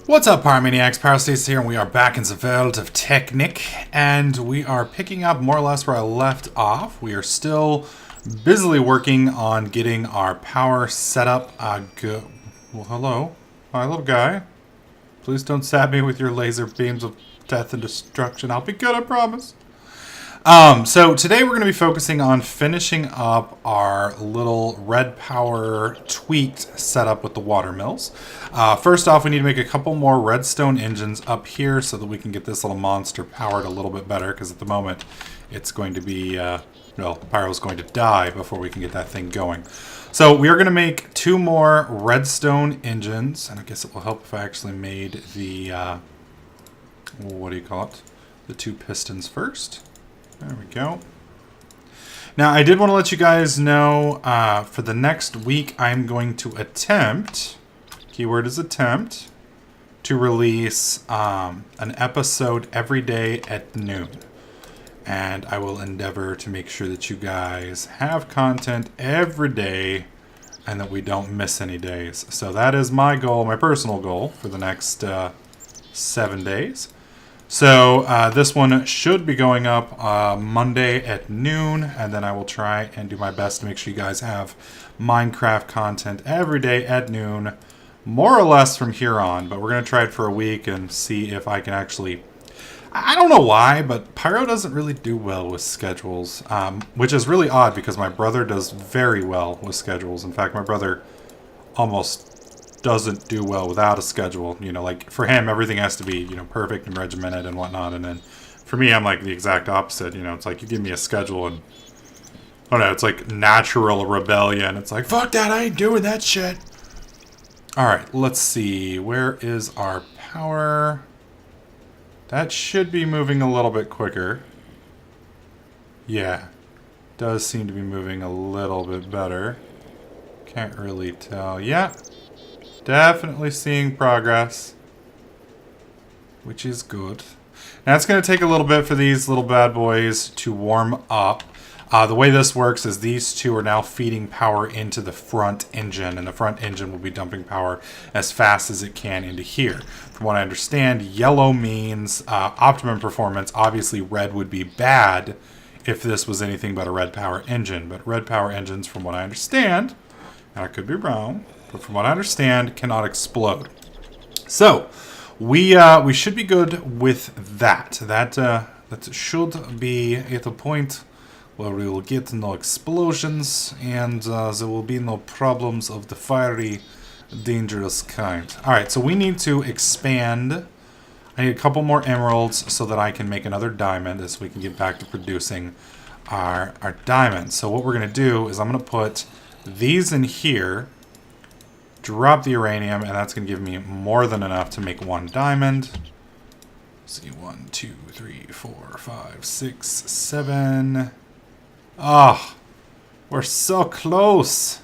What's up, Pyromaniacs? Pyrostates here, and we are back in the world of Technic, and we are picking up more or less where I left off. We are still busily working on getting our power set up. Well, hello. Hi, little guy. Please don't stab me with your laser beams of death and destruction. I'll be good, I promise. So today we're going to be focusing on finishing up our little red power tweaked setup with the water mills. First off, we need to make a couple more redstone engines up here so that we can get this little monster powered a little bit better, because at the moment it's going to be, well, Pyro's going to die before we can get that thing going. So we are going to make two more redstone engines, and I guess it will help if I actually made the, what do you call it? The two pistons first. There we go. Now, I did want to let you guys know, for the next week, I'm going to attempt, keyword is attempt, to release an episode every day at noon. And I will endeavor to make sure that you guys have content every day and that we don't miss any days. So that is my goal, my personal goal for the next 7 days. So this one should be going up Monday at noon, and then I will try and do my best to make sure you guys have Minecraft content every day at noon, more or less from here on. But we're going to try it for a week and see if I can actually... I don't know why, but Pyro doesn't really do well with schedules, which is really odd because my brother does very well with schedules. In fact, my brother almost doesn't do well without a schedule. You know, like for him, everything has to be, you know, perfect and regimented and whatnot. And then for me, I'm like the exact opposite. You know, it's like you give me a schedule and, I don't know, it's like natural rebellion. It's like, fuck that, I ain't doing that shit. All right, let's see. Where is our power? That should be moving a little bit quicker. Yeah, does seem to be moving a little bit better. Can't really tell. Yeah. Definitely seeing progress, which is good. Now it's going to take a little bit for these little bad boys to warm up. The way this works is these two are now feeding power into the front engine, and the front engine will be dumping power as fast as it can into here. From what I understand, yellow means optimum performance. Obviously, red would be bad if this was anything but a red power engine. But red power engines, from what I understand, and I could be wrong, but from what I understand, cannot explode. So we should be good with that. That should be at a point where we will get no explosions and there will be no problems of the fiery, dangerous kind. All right, so we need to expand. I need a couple more emeralds so that I can make another diamond, as we can get back to producing our diamonds. So what we're going to do is I'm going to put these in here, drop the uranium, and that's going to give me more than enough to make one diamond. Let's see, 1, 2, 3, 4, 5, 6, 7. Oh, we're so close.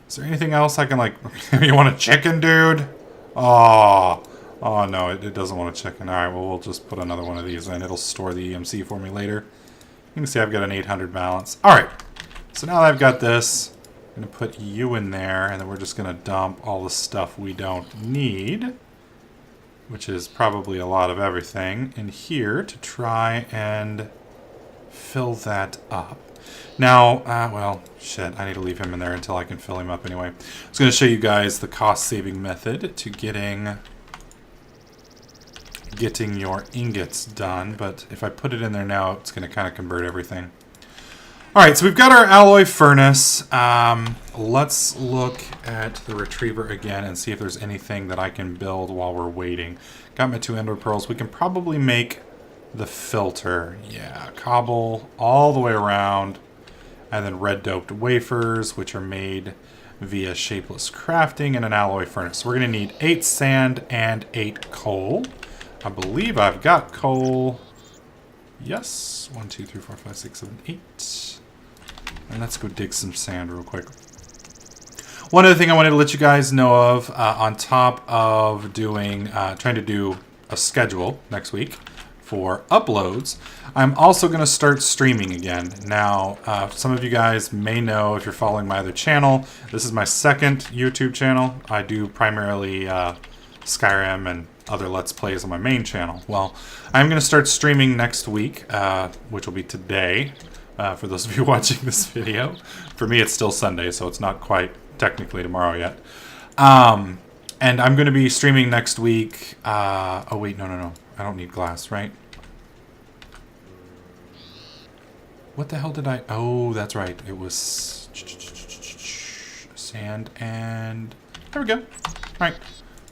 Is there anything else I can, like... You want a chicken, dude? Oh, no, it doesn't want a chicken. All right, well, we'll just put another one of these in. It'll store the EMC for me later. You can see I've got an 800 balance. All right, so now that I've got this, I'm going to put you in there, and then we're just going to dump all the stuff we don't need, which is probably a lot of everything, in here to try and fill that up. Now, well, shit, I need to leave him in there until I can fill him up anyway. I was going to show you guys the cost-saving method to getting your ingots done, but if I put it in there now, it's going to kind of convert everything. Alright, so we've got our alloy furnace. Let's look at the retriever again and see if there's anything that I can build while we're waiting. Got my 2 ender pearls. We can probably make the filter. Yeah, cobble all the way around. And then red doped wafers, which are made via shapeless crafting and an alloy furnace. So we're going to need 8 sand and 8 coal. I believe I've got coal. Yes. 1, 2, 3, 4, 5, 6, 7, 8. And let's go dig some sand real quick. One other thing I wanted to let you guys know of, on top of doing, trying to do a schedule next week for uploads, I'm also going to start streaming again. Now, some of you guys may know, if you're following my other channel, this is my second YouTube channel. I do primarily Skyrim and other Let's Plays on my main channel. Well, I'm going to start streaming next week, which will be today, for those of you watching this video. For me, it's still Sunday, so it's not quite technically tomorrow yet. And I'm going to be streaming next week. Oh, wait, no. I don't need glass, right? What the hell did I... Oh, that's right. It was sand and... There we go. All right.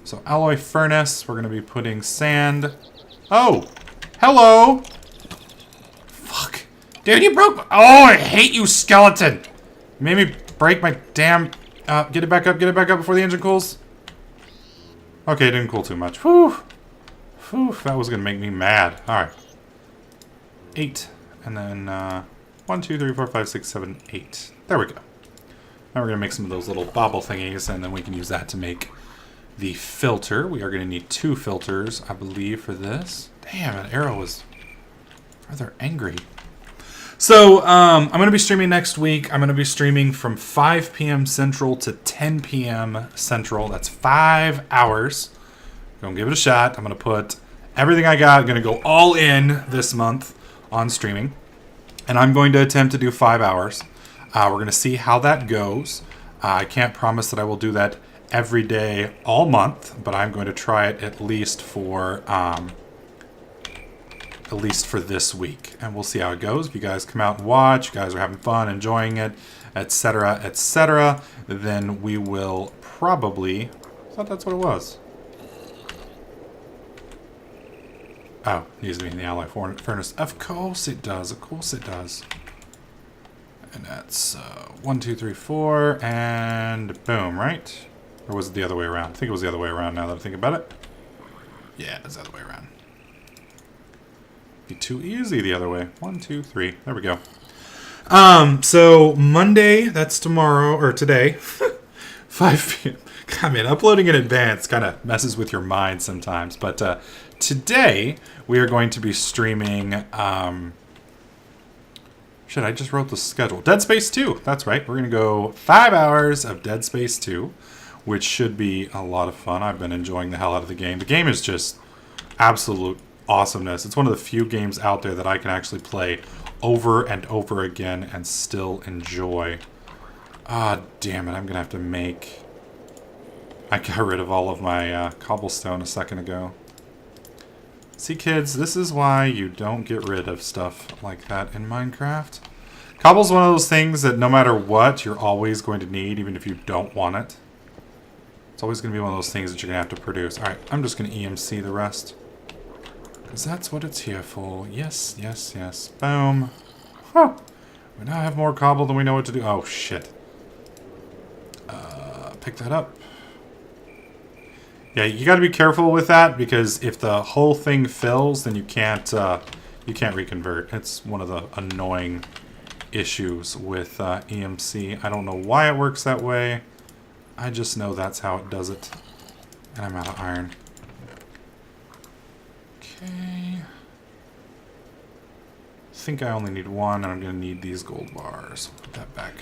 So alloy furnace. We're going to be putting sand. Oh! Hello! Fuck. Dude, you broke... Oh, I hate you, skeleton! You made me break my damn... get it back up before the engine cools. Okay, it didn't cool too much. Whew. Whew, that was going to make me mad. Alright. 8. And then, 1, 2, 3, 4, 5, 6, 7, 8. There we go. Now we're going to make some of those little bobble thingies, and then we can use that to make the filter. We are going to need 2 filters, I believe, for this. Damn, an arrow was rather angry. So, I'm going to be streaming next week. I'm going to be streaming from 5 p.m. Central to 10 p.m. Central. That's 5 hours. Gonna give it a shot. I'm going to put everything I got. I'm going to go all in this month on streaming. And I'm going to attempt to do 5 hours. We're going to see how that goes. I can't promise that I will do that every day all month, but I'm going to try it at least for this week, and we'll see how it goes. If you guys come out and watch, you guys are having fun, enjoying it, etc., then we will probably... I thought that's what it was. Oh, it needs to be in the alloy furnace. Of course it does. Of course it does. And that's 1, 2, 3, 4, and boom, right? Or was it the other way around? I think it was the other way around now that I think about it. Yeah, it's the other way around. Be too easy the other way. 1, 2, 3. There we go. So Monday, that's tomorrow, or today, 5 p.m. God, man, uploading in advance kind of messes with your mind sometimes. But today, we are going to be streaming... Shit, I just wrote the schedule. Dead Space 2. That's right. We're going to go 5 hours of Dead Space 2, which should be a lot of fun. I've been enjoying the hell out of the game. The game is just absolute awesomeness. It's one of the few games out there that I can actually play over and over again and still enjoy. Ah, damn it. I'm going to have to make... I got rid of all of my cobblestone a second ago. See, kids, this is why you don't get rid of stuff like that in Minecraft. Cobble's one of those things that no matter what, you're always going to need, even if you don't want it. It's always going to be one of those things that you're going to have to produce. Alright, I'm just going to EMC the rest. Because that's what it's here for. Yes, yes, yes. Boom. Huh. We now have more cobble than we know what to do. Oh, shit. Pick that up. Yeah, you got to be careful with that, because if the whole thing fills, then you can't reconvert. It's one of the annoying issues with EMC. I don't know why it works that way. I just know that's how it does it. And I'm out of iron. Okay. I think I only need 1, and I'm going to need these gold bars. Put that back.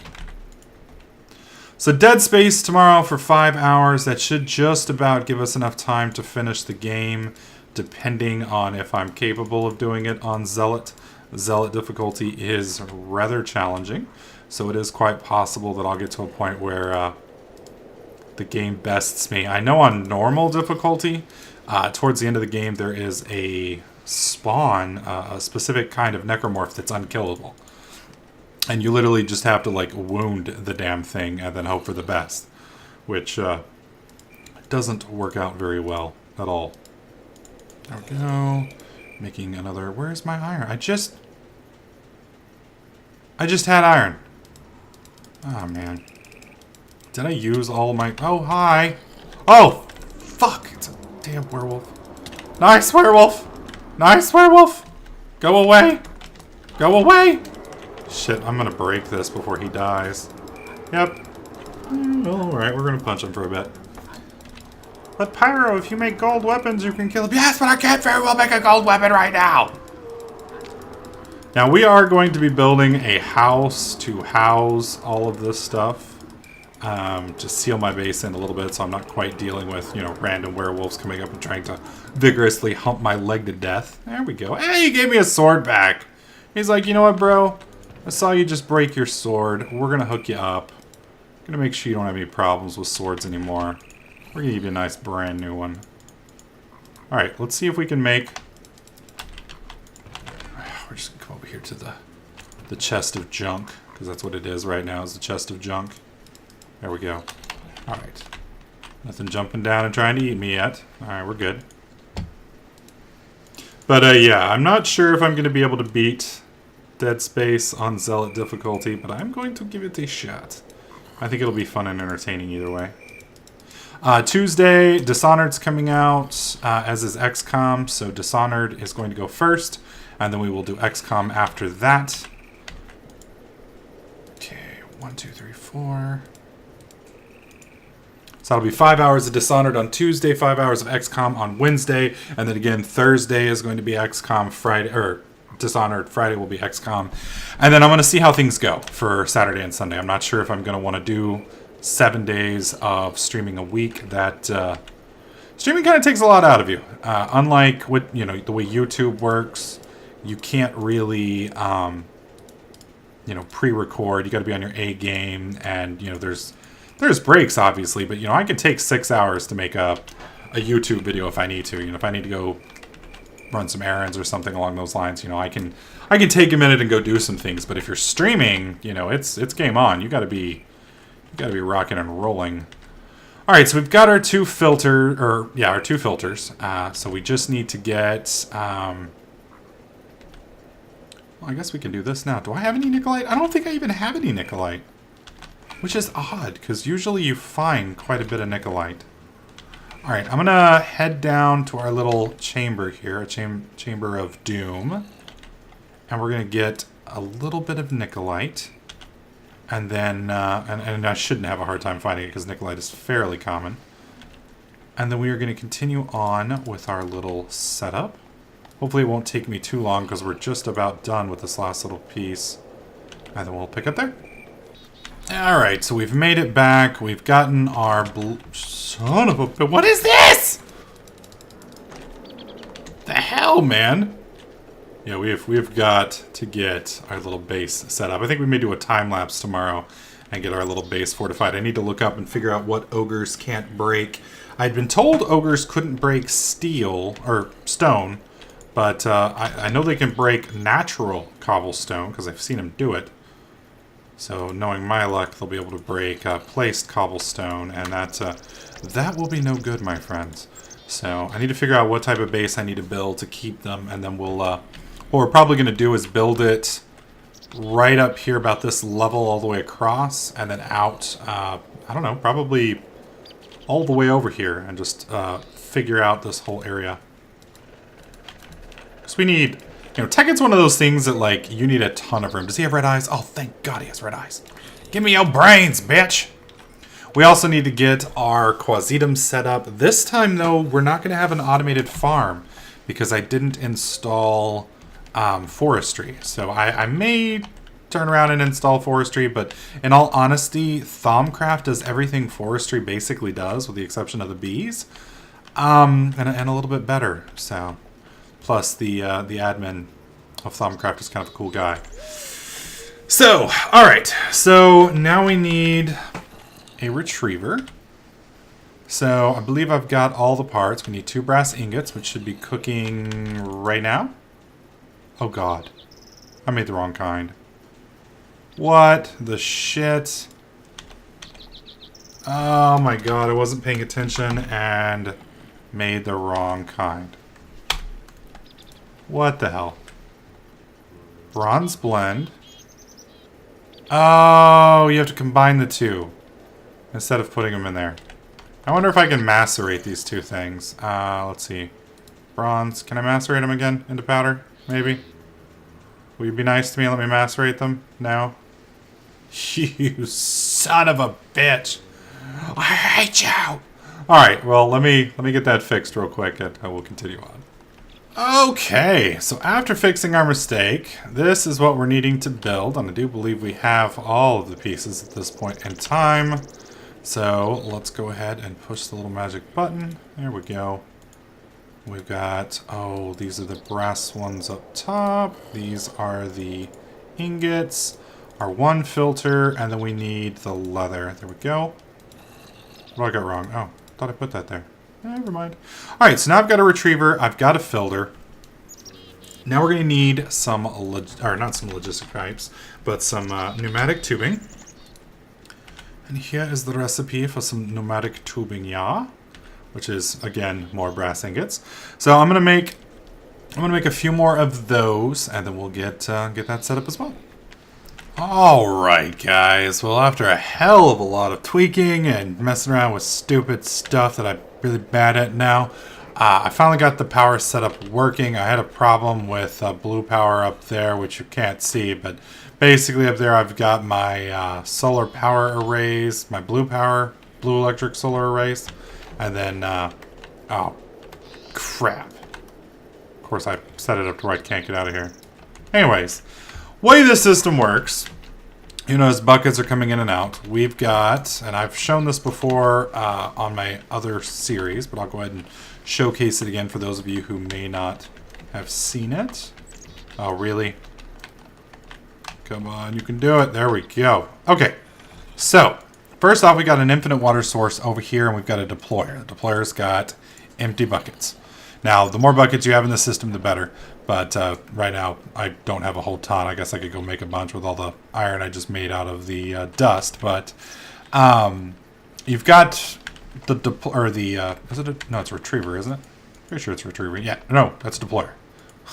So Dead Space tomorrow for 5 hours. That should just about give us enough time to finish the game, depending on if I'm capable of doing it on Zealot. Zealot difficulty is rather challenging, so it is quite possible that I'll get to a point where the game bests me. I know on normal difficulty, towards the end of the game, there is a spawn, a specific kind of necromorph that's unkillable. And you literally just have to, like, wound the damn thing and then hope for the best. Which, doesn't work out very well at all. There we go. Making another... Where's my iron? I just had iron. Oh, man. Did I use all my... Oh, hi. Oh, fuck. It's a damn werewolf. Nice werewolf. Nice werewolf. Go away. Go away. Shit, I'm gonna break this before he dies. Yep. Alright, we're gonna punch him for a bit. But Pyro, if you make gold weapons, you can kill him. Yes, but I can't very well make a gold weapon right now! Now, we are going to be building a house to house all of this stuff. Just seal my base in a little bit so I'm not quite dealing with, you know, random werewolves coming up and trying to vigorously hump my leg to death. There we go. Hey, he gave me a sword back. He's like, you know what, bro? I saw you just break your sword. We're going to hook you up. Going to make sure you don't have any problems with swords anymore. We're going to give you a nice brand new one. Alright, let's see if we can make... We're just going to come over here to the chest of junk. Because that's what it is right now, is the chest of junk. There we go. Alright. Nothing jumping down and trying to eat me yet. Alright, we're good. But yeah, I'm not sure if I'm going to be able to beat Dead Space on Zealot difficulty, but I'm going to give it a shot. I think it'll be fun and entertaining either way. Tuesday, Dishonored's coming out, as is XCOM, so Dishonored is going to go first, and then we will do XCOM after that. Okay, 1, 2, 3, 4. So that'll be 5 hours of Dishonored on Tuesday, 5 hours of XCOM on Wednesday, and then again, Thursday is going to be XCOM, Friday, or Dishonored, Friday will be XCOM. And then I'm going to see how things go for Saturday and Sunday. I'm not sure if I'm going to want to do 7 days of streaming a week. That streaming kind of takes a lot out of you. Unlike what, you know, the way YouTube works, you can't really you know, pre-record. You got to be on your A game, and you know, there's breaks obviously, but you know, I can take 6 hours to make a YouTube video if I need to. You know, if I need to go run some errands or something along those lines, you know, I can take a minute and go do some things. But if you're streaming, you know, it's game on. You got to be rocking and rolling. All right, so we've got our two filters. So we just need to get. Well, I guess we can do this now. Do I have any Nikolite? I don't think I even have any Nikolite, which is odd because usually you find quite a bit of Nikolite. All right, I'm going to head down to our little chamber here, a chamber of doom. And we're going to get a little bit of Nikolite. And then, and I shouldn't have a hard time finding it because Nikolite is fairly common. And then we are going to continue on with our little setup. Hopefully it won't take me too long because we're just about done with this last little piece. And then we'll pick up there. Alright, so we've made it back. We've gotten our son of a... What is this? The hell, man? Yeah, we've got to get our little base set up. I think we may do a time-lapse tomorrow and get our little base fortified. I need to look up and figure out what ogres can't break. I'd been told ogres couldn't break steel, or stone, but I know they can break natural cobblestone, because I've seen them do it. So, knowing my luck, they'll be able to break placed cobblestone, and that will be no good, my friends. So, I need to figure out what type of base I need to build to keep them, and then we'll, what we're probably going to do is build it right up here about this level all the way across, and then out, I don't know, probably all the way over here, and just figure out this whole area. Because we need... You know, Tekken's one of those things that, like, you need a ton of room. Does he have red eyes? Oh, thank God he has red eyes. Give me your brains, bitch! We also need to get our Quasitum set up. This time, though, we're not going to have an automated farm because I didn't install forestry. So I may turn around and install forestry, but in all honesty, Thaumcraft does everything forestry basically does, with the exception of the bees, and a little bit better, so... Plus, the admin of Thaumcraft is kind of a cool guy. So, alright. So, now we need a retriever. So, I believe I've got all the parts. We need 2 brass ingots, which should be cooking right now. Oh, God. I made the wrong kind. What the shit? Oh, my God. I wasn't paying attention and made the wrong kind. What the hell? Bronze blend. Oh, you have to combine the two instead of putting them in there. I wonder if I can macerate these two things. Let's see. Bronze. Can I macerate them again into powder? Maybe. Will you be nice to me and let me macerate them? No? You son of a bitch. I hate you. Alright, well, let me get that fixed real quick and I will continue on. Okay, so after fixing our mistake, this is what we're needing to build, and I do believe we have all of the pieces at this point in time. So let's go ahead and push the little magic button. There we go. We've got, oh, these are the brass ones up top. These are the ingots, our one filter, and then we need the leather. There we go. What I got wrong? Oh, thought I put that there. Never mind. All right, so now I've got a retriever. I've got a filter. Now we're going to need some, not some logistic pipes, but some pneumatic tubing. And here is the recipe for some pneumatic tubing, yeah, which is again more brass ingots. So I'm gonna make a few more of those, and then we'll get that set up as well. All right, guys. Well, after a hell of a lot of tweaking and messing around with stupid stuff that I'm really bad at now, I finally got the power setup working. I had a problem with blue power up there, which you can't see, but basically up there I've got my solar power arrays, my blue electric solar arrays, and then, oh, crap. Of course I set it up to where I can't get out of here. Anyways, way this system works, you notice buckets are coming in and out. We've got, and I've shown this before on my other series, but I'll go ahead and showcase it again for those of you who may not have seen it. Oh, really? Come on, you can do it. There we go. Okay, so first off, we got an infinite water source over here, and we've got a deployer. The deployer's got empty buckets. Now, the more buckets you have in the system, the better. But right now, I don't have a whole ton. I guess I could go make a bunch with all the iron I just made out of the dust. But you've got is it no, it's a retriever, isn't it? Pretty sure it's a retriever. Yeah, no, that's a deployer.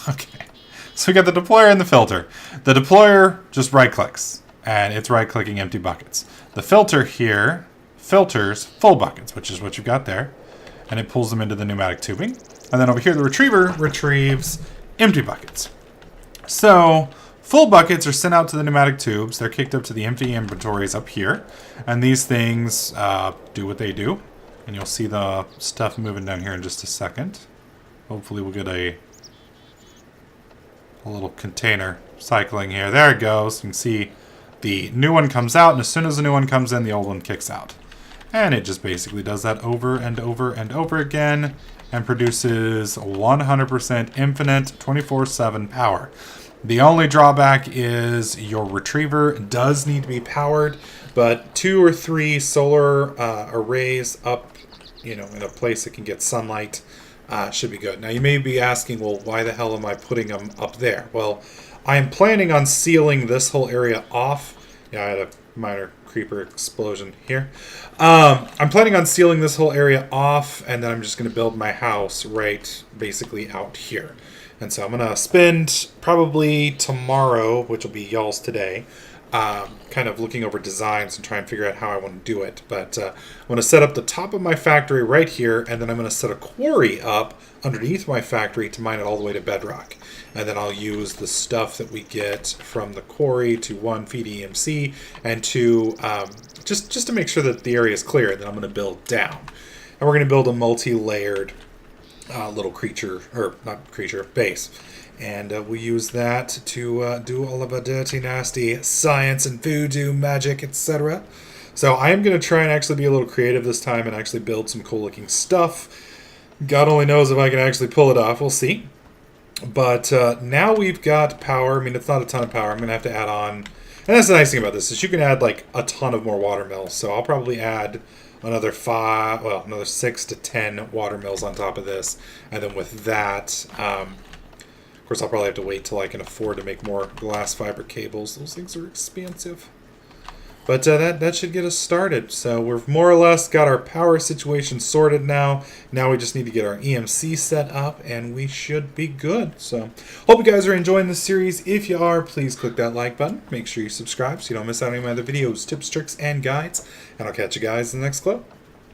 Okay. So we got the deployer and the filter. The deployer just right-clicks, and it's right-clicking empty buckets. The filter here filters full buckets, which is what you've got there, and it pulls them into the pneumatic tubing. And then over here, the retriever retrieves empty buckets. So full buckets are sent out to the pneumatic tubes. They're kicked up to the empty inventories up here, and these things do what they do. And you'll see the stuff moving down here in just a second. Hopefully we'll get a little container cycling here. There it goes. You can see the new one comes out, and as soon as the new one comes in, the old one kicks out. And it just basically does that over and over and over again and produces 100% infinite 24/7 power. The only drawback is your retriever does need to be powered, but 2 or 3 solar arrays up, in a place that can get sunlight should be good. Now you may be asking, well, why the hell am I putting them up there? Well, I'm planning on sealing this whole area off. Yeah, I had a minor creeper explosion here. I'm planning on sealing this whole area off, and then I'm just going to build my house right basically out here. And so I'm going to spend probably tomorrow, which will be y'all's today, kind of looking over designs and try and figure out how I want to do it. But I'm going to set up the top of my factory right here, and then I'm going to set a quarry up underneath my factory to mine it all the way to bedrock. And then I'll use the stuff that we get from the quarry to, 1, feed EMC, and 2, just to make sure that the area is clear. And then I'm going to build down. And we're going to build a multi-layered little base. And we'll use that to do all of our dirty, nasty science and voodoo magic, etc. So I am going to try and actually be a little creative this time and actually build some cool-looking stuff. God only knows if I can actually pull it off. We'll see. But now we've got power. I mean, it's not a ton of power. I'm going to have to add on. And that's the nice thing about this is you can add like a ton of more water mills. So I'll probably add another 6 to 10 water mills on top of this. And then with that, of course, I'll probably have to wait till I can afford to make more glass fiber cables. Those things are expensive. But that should get us started. So we've more or less got our power situation sorted now. Now we just need to get our EMC set up, and we should be good. So hope you guys are enjoying this series. If you are, please click that like button. Make sure you subscribe so you don't miss out on any of my other videos, tips, tricks, and guides. And I'll catch you guys in the next clip.